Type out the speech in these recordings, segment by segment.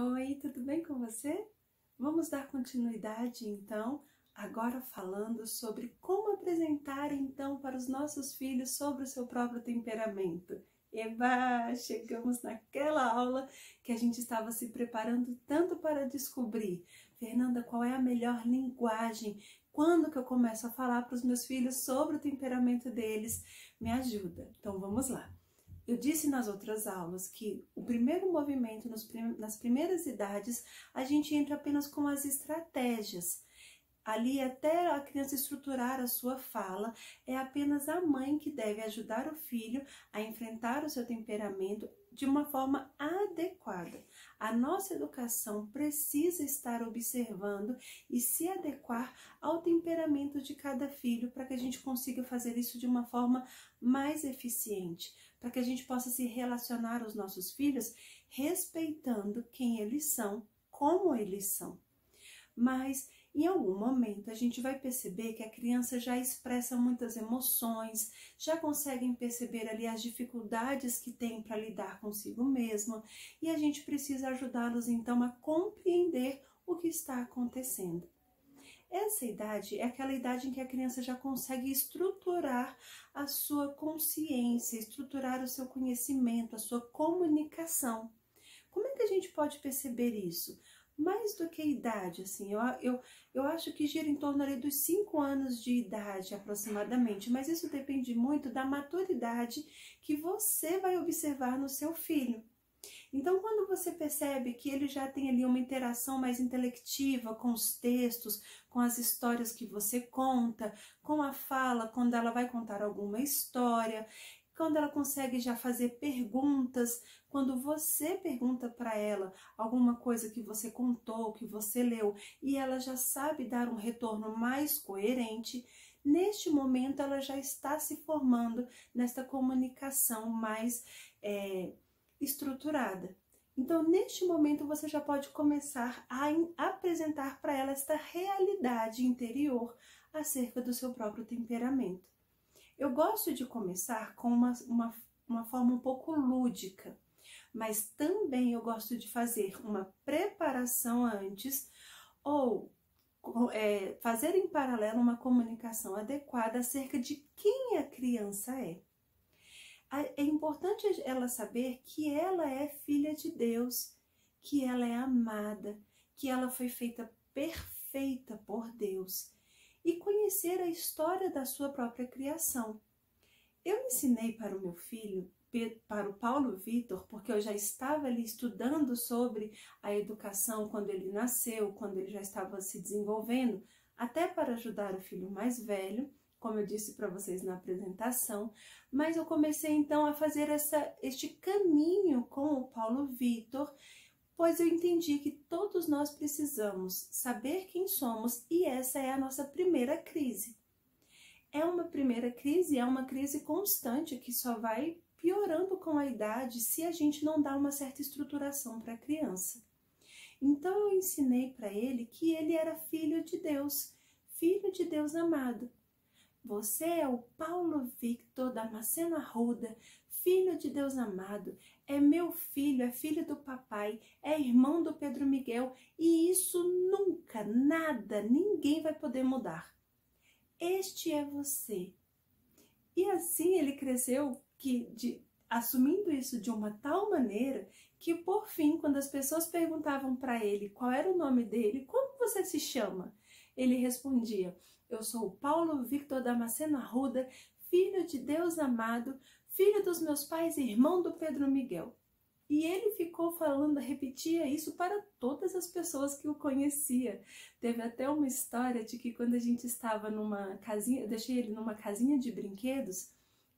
Oi, tudo bem com você? Vamos dar continuidade então, agora falando sobre como apresentar então para os nossos filhos sobre o seu próprio temperamento. Eba, chegamos naquela aula que a gente estava se preparando tanto para descobrir. Fernanda, qual é a melhor linguagem? Quando que eu começo a falar para os meus filhos sobre o temperamento deles? Me ajuda. Então vamos lá. Eu disse nas outras aulas que o primeiro movimento, nas primeiras idades, a gente entra apenas com as estratégias. Ali, até a criança estruturar a sua fala, é apenas a mãe que deve ajudar o filho a enfrentar o seu temperamento de uma forma adequada. A nossa educação precisa estar observando e se adequar ao temperamento de cada filho para que a gente consiga fazer isso de uma forma mais eficiente, para que a gente possa se relacionar aos nossos filhos respeitando quem eles são, como eles são. Mas em algum momento a gente vai perceber que a criança já expressa muitas emoções, já conseguem perceber ali as dificuldades que tem para lidar consigo mesma e a gente precisa ajudá-los então a compreender o que está acontecendo. Essa idade é aquela idade em que a criança já consegue estruturar a sua consciência, estruturar o seu conhecimento, a sua comunicação. Como é que a gente pode perceber isso? Mais do que a idade, assim, eu acho que gira em torno ali dos 5 anos de idade aproximadamente, mas isso depende muito da maturidade que você vai observar no seu filho. Então, quando você percebe que ele já tem ali uma interação mais intelectiva com os textos, com as histórias que você conta, com a fala, quando ela vai contar alguma história, quando ela consegue já fazer perguntas, quando você pergunta para ela alguma coisa que você contou, que você leu, e ela já sabe dar um retorno mais coerente, neste momento ela já está se formando nesta comunicação mais estruturada. Então, neste momento, você já pode começar a apresentar para ela esta realidade interior acerca do seu próprio temperamento. Eu gosto de começar com uma forma um pouco lúdica, mas também eu gosto de fazer uma preparação antes ou fazer em paralelo uma comunicação adequada acerca de quem a criança é. É importante ela saber que ela é filha de Deus, que ela é amada, que ela foi feita perfeita por Deus e conhecer a história da sua própria criação. Eu ensinei para o meu filho, para o Paulo Vitor, porque eu já estava ali estudando sobre a educação quando ele nasceu, quando ele já estava se desenvolvendo, até para ajudar o filho mais velho, como eu disse para vocês na apresentação, mas eu comecei então a fazer este caminho com o Paulo Vitor, pois eu entendi que todos nós precisamos saber quem somos e essa é a nossa primeira crise. É uma primeira crise, é uma crise constante que só vai piorando com a idade se a gente não dá uma certa estruturação para a criança. Então eu ensinei para ele que ele era filho de Deus amado. Você é o Paulo Victor Damasceno Arruda, filho de Deus amado, é meu filho, é filho do papai, é irmão do Pedro Miguel e isso nunca, nada, ninguém vai poder mudar. Este é você. E assim ele cresceu assumindo isso de uma tal maneira que por fim, quando as pessoas perguntavam para ele qual era o nome dele, como você se chama? Ele respondia: eu sou o Paulo Victor Damasceno Arruda, filho de Deus amado, filho dos meus pais e irmão do Pedro Miguel. E ele ficou falando, repetia isso para todas as pessoas que o conhecia. Teve até uma história de que quando a gente estava numa casinha, eu deixei ele numa casinha de brinquedos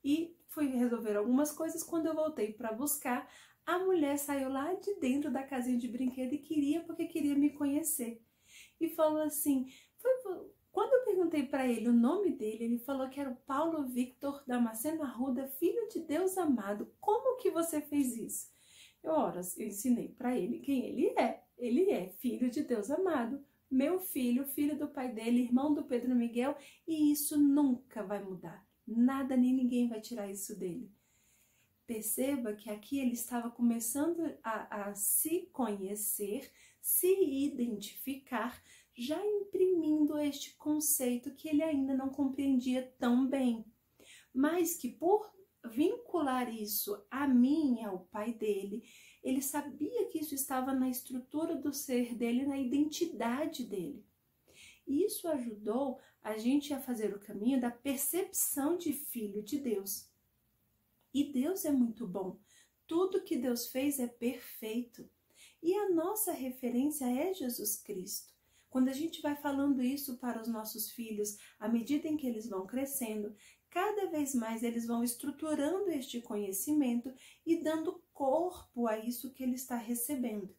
e fui resolver algumas coisas. Quando eu voltei para buscar, a mulher saiu lá de dentro da casinha de brinquedo e porque queria me conhecer. E falou assim, quando eu perguntei para ele o nome dele, ele falou que era o Paulo Victor Damasceno Arruda, filho de Deus amado. Como que você fez isso? Eu ensinei para ele quem ele é. Ele é filho de Deus amado, meu filho, filho do pai dele, irmão do Pedro Miguel, e isso nunca vai mudar. Nada nem ninguém vai tirar isso dele. Perceba que aqui ele estava começando a se conhecer, se identificar, já imprimindo este conceito que ele ainda não compreendia tão bem, mas que por vincular isso a mim e ao pai dele, ele sabia que isso estava na estrutura do ser dele, na identidade dele. E isso ajudou a gente a fazer o caminho da percepção de filho de Deus. E Deus é muito bom. Tudo que Deus fez é perfeito. E a nossa referência é Jesus Cristo. Quando a gente vai falando isso para os nossos filhos, à medida em que eles vão crescendo, cada vez mais eles vão estruturando este conhecimento e dando corpo a isso que ele está recebendo.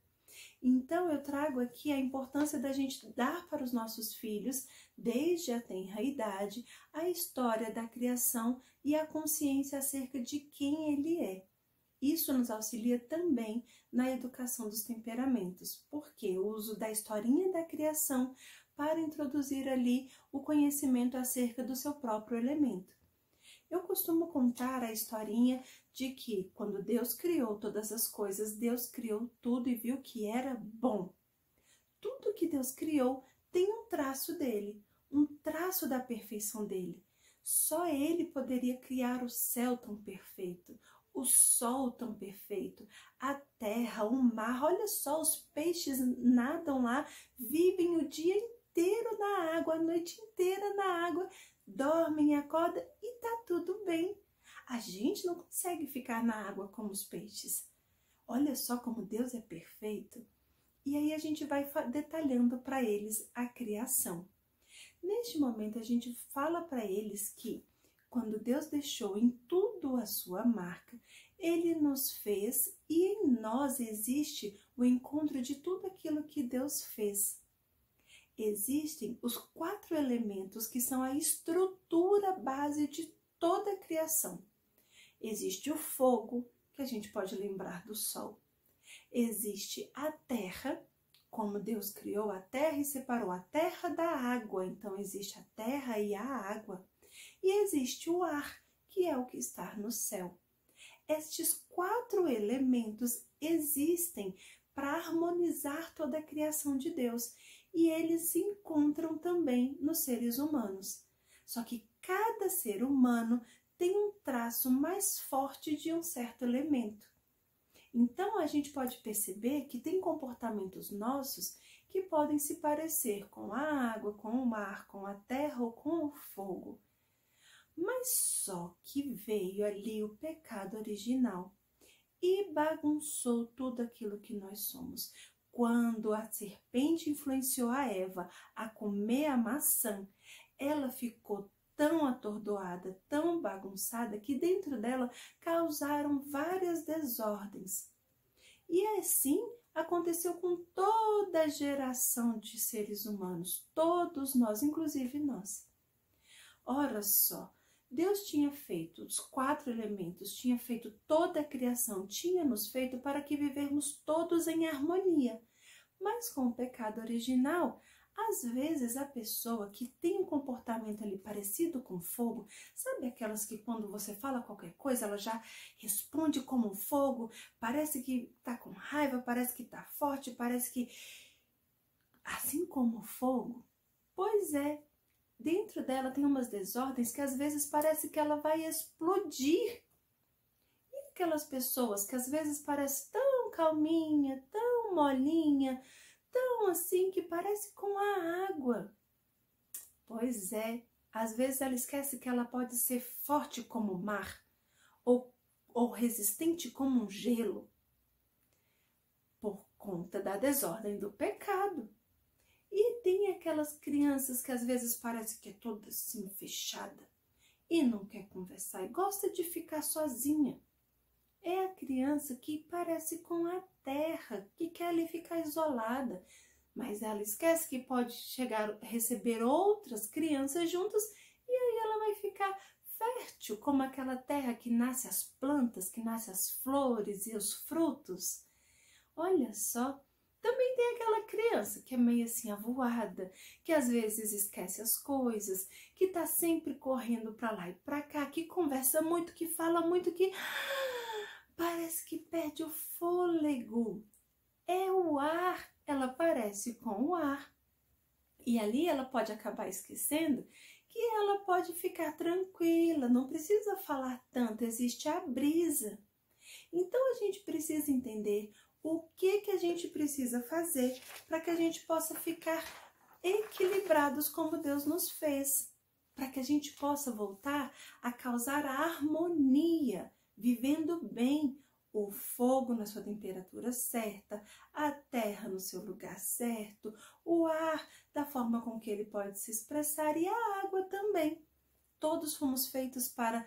Então eu trago aqui a importância da gente dar para os nossos filhos, desde a tenra idade, a história da criação e a consciência acerca de quem ele é. Isso nos auxilia também na educação dos temperamentos, porque o uso da historinha da criação para introduzir ali o conhecimento acerca do seu próprio elemento. Eu costumo contar a historinha de que, quando Deus criou todas as coisas, Deus criou tudo e viu que era bom. Tudo que Deus criou tem um traço dele, um traço da perfeição dele. Só ele poderia criar o céu tão perfeito, o sol tão perfeito, a terra, o mar. Olha só, os peixes nadam lá, vivem o dia inteiro na água, a noite inteira na água, dormem, acordam e tá tudo bem. A gente não consegue ficar na água como os peixes. Olha só como Deus é perfeito. E aí a gente vai detalhando para eles a criação. Neste momento a gente fala para eles que quando Deus deixou em tudo a sua marca, Ele nos fez e em nós existe o encontro de tudo aquilo que Deus fez. Existem os 4 elementos que são a estrutura base de toda a criação. Existe o fogo, que a gente pode lembrar do sol. Existe a terra, como Deus criou a terra e separou a terra da água. Então existe a terra e a água. E existe o ar, que é o que está no céu. Estes 4 elementos existem para harmonizar toda a criação de Deus. E eles se encontram também nos seres humanos. Só que cada ser humano tem um traço mais forte de um certo elemento. Então a gente pode perceber que tem comportamentos nossos que podem se parecer com a água, com o mar, com a terra ou com o fogo. Mas só que veio ali o pecado original e bagunçou tudo aquilo que nós somos. Quando a serpente influenciou a Eva a comer a maçã, ela ficou tão atordoada, tão bagunçada, que dentro dela causaram várias desordens. E assim aconteceu com toda a geração de seres humanos, todos nós, inclusive nós. Ora só, Deus tinha feito os 4 elementos, tinha feito toda a criação, tinha nos feito para que vivemos todos em harmonia. Mas com o pecado original, às vezes a pessoa que tem um comportamento ali parecido com fogo, sabe aquelas que quando você fala qualquer coisa, ela já responde como um fogo, parece que está com raiva, parece que está forte, parece que... Assim como o fogo? Pois é, dentro dela tem umas desordens que às vezes parece que ela vai explodir. E aquelas pessoas que às vezes parecem tão calminha, tão molinha, tão assim que parece com a água. Pois é, às vezes ela esquece que ela pode ser forte como o mar ou resistente como um gelo por conta da desordem do pecado. E tem aquelas crianças que às vezes parece que é toda assim fechada e não quer conversar e gosta de ficar sozinha. É a criança que parece com a terra, que quer ali ficar isolada, mas ela esquece que pode chegar a receber outras crianças juntas e aí ela vai ficar fértil, como aquela terra que nasce as plantas, que nasce as flores e os frutos. Olha só, também tem aquela criança que é meio assim avoada, que às vezes esquece as coisas, que tá sempre correndo para lá e para cá, que conversa muito, que fala muito, que... parece que perde o fôlego. É o ar, ela parece com o ar. E ali ela pode acabar esquecendo que ela pode ficar tranquila, não precisa falar tanto, existe a brisa. Então a gente precisa entender o que a gente precisa fazer para que a gente possa ficar equilibrados como Deus nos fez, para que a gente possa voltar a causar a harmonia, vivendo bem, o fogo na sua temperatura certa, a terra no seu lugar certo, o ar da forma com que ele pode se expressar e a água também. Todos fomos feitos para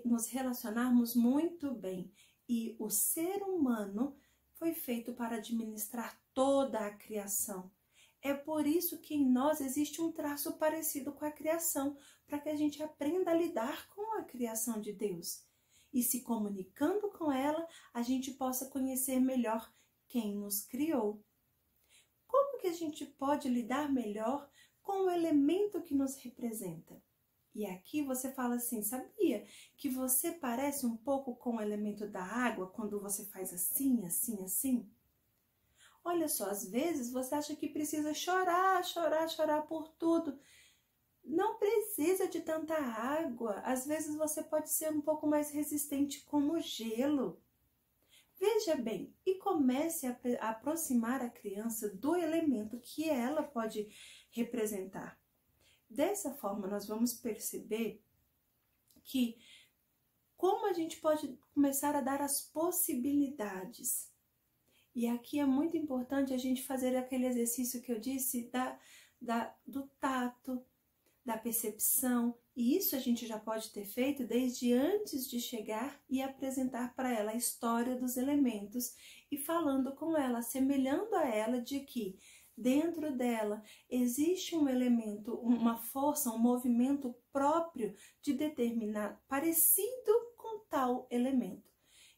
nos relacionarmos muito bem e o ser humano foi feito para administrar toda a criação. É por isso que em nós existe um traço parecido com a criação, para que a gente aprenda a lidar com a criação de Deus. E se comunicando com ela, a gente possa conhecer melhor quem nos criou. Como que a gente pode lidar melhor com o elemento que nos representa? E aqui você fala assim, sabia que você parece um pouco com o elemento da água quando você faz assim, assim, assim? Olha só, às vezes você acha que precisa chorar, chorar, chorar por tudo. Não precisa de tanta água. Às vezes você pode ser um pouco mais resistente como gelo. Veja bem, e comece a aproximar a criança do elemento que ela pode representar. Dessa forma, nós vamos perceber que como a gente pode começar a dar as possibilidades. E aqui é muito importante a gente fazer aquele exercício que eu disse do tato, da percepção, e isso a gente já pode ter feito desde antes de chegar e apresentar para ela a história dos elementos e falando com ela, assemelhando a ela de que dentro dela existe um elemento, uma força, um movimento próprio de determinar, parecido com tal elemento.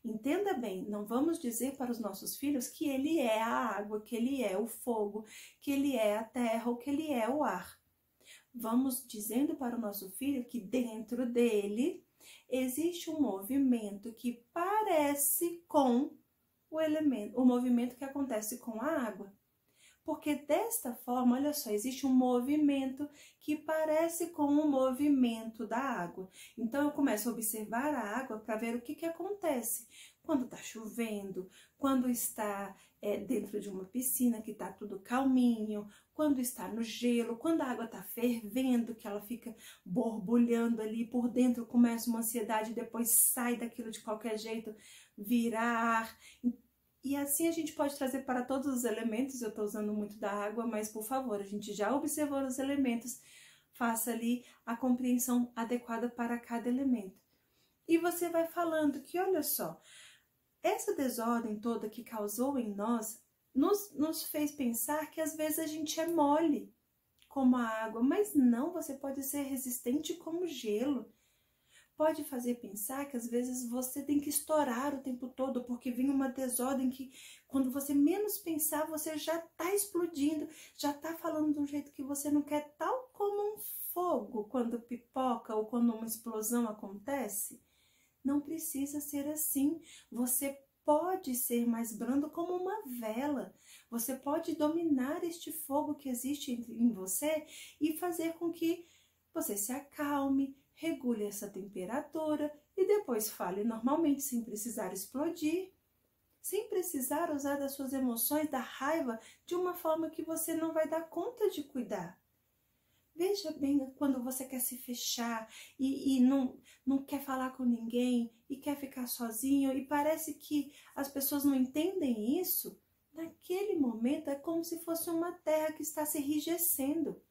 Entenda bem, não vamos dizer para os nossos filhos que ele é a água, que ele é o fogo, que ele é a terra ou que ele é o ar. Vamos dizendo para o nosso filho que dentro dele existe um movimento que parece com o movimento que acontece com a água. Porque desta forma, olha só, existe um movimento que parece com o movimento da água. Então, eu começo a observar a água para ver o que acontece. Quando está chovendo, quando está dentro de uma piscina que está tudo calminho, quando está no gelo, quando a água está fervendo, que ela fica borbulhando ali por dentro, começa uma ansiedade, depois sai daquilo de qualquer jeito, virar. E assim a gente pode trazer para todos os elementos. Eu estou usando muito da água, mas por favor, a gente já observou os elementos, faça ali a compreensão adequada para cada elemento. E você vai falando que, olha só, essa desordem toda que causou em nós, nos fez pensar que às vezes a gente é mole como a água, mas não, você pode ser resistente como gelo. Pode fazer pensar que às vezes você tem que estourar o tempo todo, porque vem uma desordem que quando você menos pensar, você já está explodindo, já está falando de um jeito que você não quer, tal como um fogo quando pipoca ou quando uma explosão acontece. Não precisa ser assim. Você pode ser mais brando como uma vela. Você pode dominar este fogo que existe em você e fazer com que você se acalme, regule essa temperatura e depois fale normalmente, sem precisar explodir, sem precisar usar das suas emoções, da raiva, de uma forma que você não vai dar conta de cuidar. Veja bem quando você quer se fechar e não quer falar com ninguém e quer ficar sozinho e parece que as pessoas não entendem isso. Naquele momento é como se fosse uma terra que está se enrijecendo.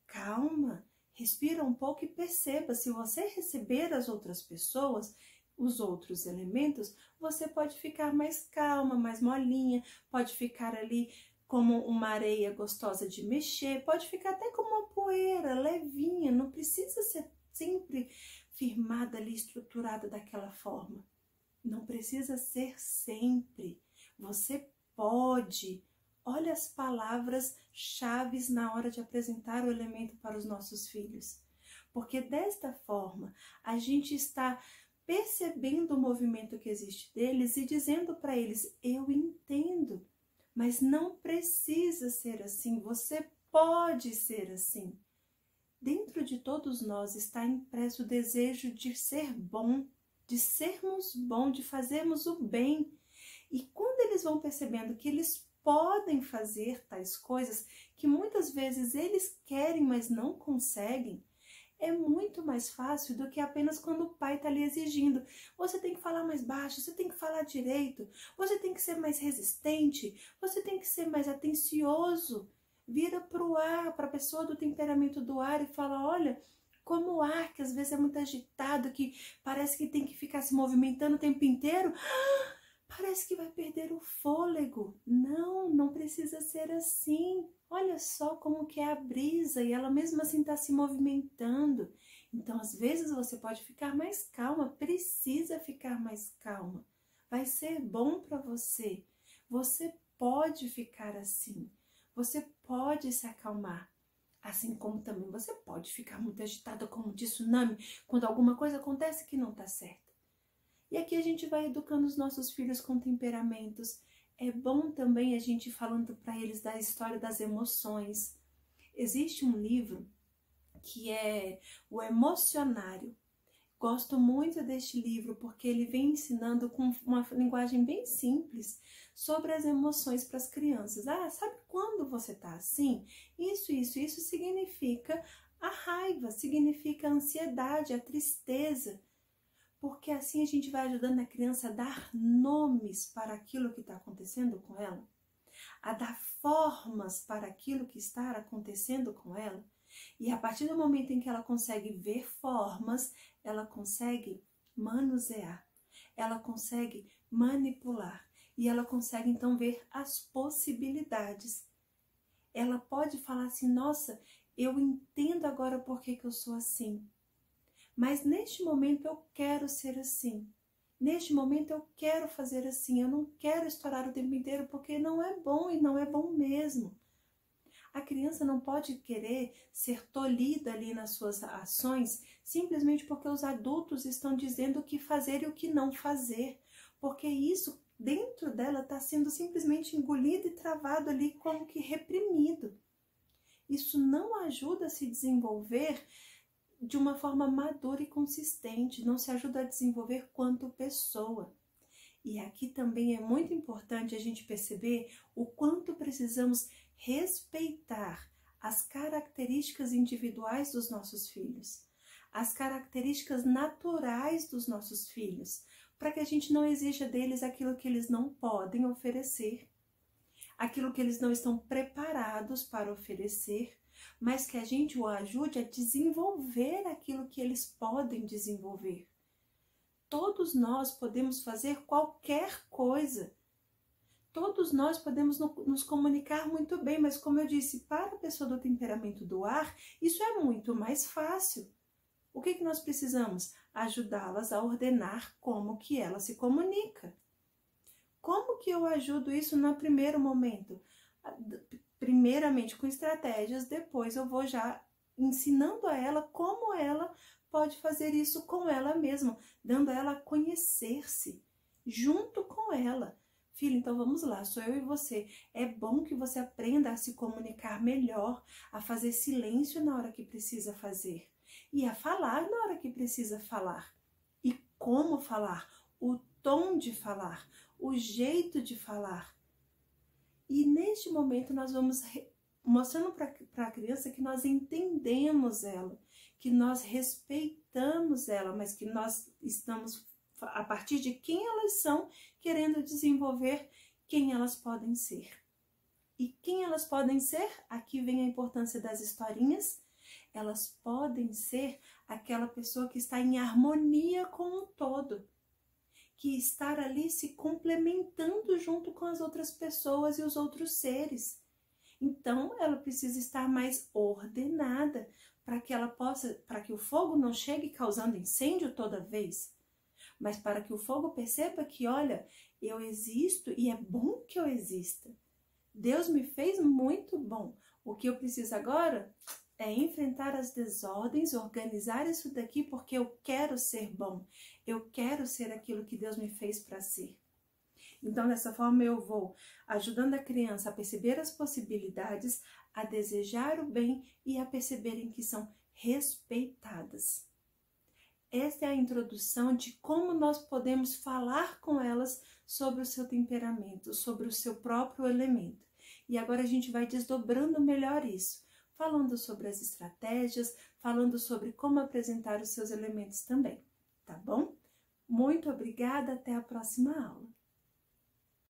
Calma, respira um pouco e perceba, se você receber as outras pessoas, os outros elementos, você pode ficar mais calma, mais molinha, pode ficar ali como uma areia gostosa de mexer, pode ficar até como uma poeira levinha, não precisa ser sempre firmada ali, estruturada daquela forma. Não precisa ser sempre. Você pode. Olha as palavras-chave na hora de apresentar o elemento para os nossos filhos. Porque desta forma, a gente está percebendo o movimento que existe deles e dizendo para eles: eu entendo, mas não precisa ser assim, você pode ser assim. Dentro de todos nós está impresso o desejo de ser bom, de sermos bom, de fazermos o bem. E quando eles vão percebendo que eles podem fazer tais coisas, que muitas vezes eles querem, mas não conseguem, é muito mais fácil do que apenas quando o pai está ali exigindo. Você tem que falar mais baixo, você tem que falar direito, você tem que ser mais resistente, você tem que ser mais atencioso. Vira para o ar, para a pessoa do temperamento do ar e fala: olha, como o ar, que às vezes é muito agitado, que parece que tem que ficar se movimentando o tempo inteiro, parece que vai perder o fôlego. Não, não precisa ser assim. Olha só como que é a brisa e ela mesmo assim está se movimentando. Então, às vezes você pode ficar mais calma, precisa ficar mais calma. Vai ser bom para você. Você pode ficar assim. Você pode se acalmar. Assim como também você pode ficar muito agitada como um tsunami quando alguma coisa acontece que não está certa. E aqui a gente vai educando os nossos filhos com temperamentos. É bom também a gente falando para eles da história das emoções. Existe um livro que é O Emocionário. Gosto muito deste livro porque ele vem ensinando com uma linguagem bem simples sobre as emoções para as crianças. Ah, sabe quando você está assim? Isso significa a raiva, significa a ansiedade, a tristeza. Porque assim a gente vai ajudando a criança a dar nomes para aquilo que está acontecendo com ela, a dar formas para aquilo que está acontecendo com ela. E a partir do momento em que ela consegue ver formas, ela consegue manusear, ela consegue manipular e ela consegue então ver as possibilidades. Ela pode falar assim: nossa, eu entendo agora por que eu sou assim. Mas neste momento eu quero ser assim. Neste momento eu quero fazer assim. Eu não quero estourar o tempo inteiro porque não é bom e não é bom mesmo. A criança não pode querer ser tolhida ali nas suas ações simplesmente porque os adultos estão dizendo o que fazer e o que não fazer. Porque isso dentro dela está sendo simplesmente engolido e travado ali como que reprimido. Isso não ajuda a se desenvolver de uma forma madura e consistente, não se ajuda a desenvolver quanto pessoa. E aqui também é muito importante a gente perceber o quanto precisamos respeitar as características individuais dos nossos filhos, as características naturais dos nossos filhos, para que a gente não exija deles aquilo que eles não podem oferecer, aquilo que eles não estão preparados para oferecer, mas que a gente o ajude a desenvolver aquilo que eles podem desenvolver. Todos nós podemos fazer qualquer coisa. Todos nós podemos nos comunicar muito bem, mas como eu disse, para a pessoa do temperamento do ar, isso é muito mais fácil. O que nós precisamos? Ajudá-las a ordenar como que ela se comunica. Como que eu ajudo isso no primeiro momento? Primeiramente com estratégias, depois eu vou já ensinando a ela como ela pode fazer isso com ela mesma, dando a ela a conhecer-se junto com ela. Filho, então vamos lá, sou eu e você. É bom que você aprenda a se comunicar melhor, a fazer silêncio na hora que precisa fazer e a falar na hora que precisa falar. E como falar, o tom de falar, o jeito de falar. E neste momento nós vamos mostrando para a criança que nós entendemos ela, que nós respeitamos ela, mas que nós estamos, a partir de quem elas são, querendo desenvolver quem elas podem ser. E quem elas podem ser? Aqui vem a importância das historinhas. Elas podem ser aquela pessoa que está em harmonia com o todo, que está ali se complementando junto com as outras pessoas e os outros seres. Então, ela precisa estar mais ordenada para que ela possa, para que o fogo não chegue causando incêndio toda vez, mas para que o fogo perceba que, olha, eu existo e é bom que eu exista. Deus me fez muito bom. O que eu preciso agora? é enfrentar as desordens, organizar isso daqui porque eu quero ser bom, eu quero ser aquilo que Deus me fez para ser. Então, dessa forma, eu vou ajudando a criança a perceber as possibilidades, a desejar o bem e a perceberem que são respeitadas. Esta é a introdução de como nós podemos falar com elas sobre o seu temperamento, sobre o seu próprio elemento. E agora a gente vai desdobrando melhor isso, falando sobre as estratégias, falando sobre como apresentar os seus elementos também, tá bom? Muito obrigada, até a próxima aula.